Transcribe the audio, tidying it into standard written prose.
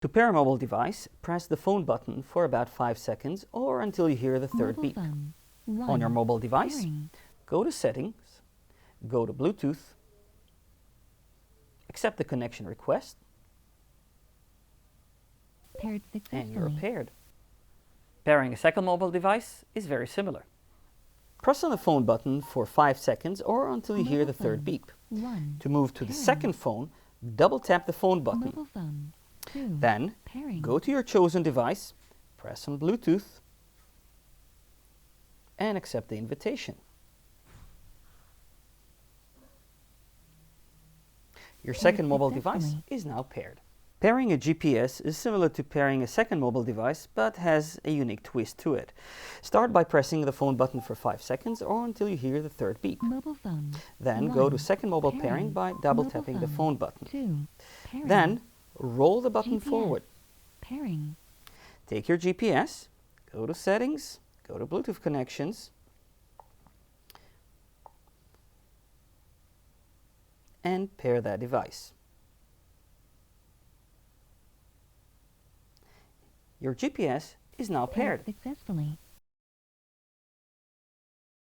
To pair a mobile device, press the phone button for about 5 seconds or until you hear the third beep. On your mobile device, go to Settings, go to Bluetooth, accept the connection request, and you're paired. Pairing a second mobile device is very similar. Press on the phone button for 5 seconds or until you hear the third beep. To move to the second phone, double tap the phone button. Then, go to your chosen device, press on Bluetooth, and accept the invitation. Your second mobile device is now paired. Pairing a GPS is similar to pairing a second mobile device, but has a unique twist to it. Start by pressing the phone button for 5 seconds or until you hear the third beep. Then go to second mobile pairing by double tapping the phone button. Then roll the button forward. Take your GPS, go to Settings, go to Bluetooth connections, and pair that device. Your GPS is now paired.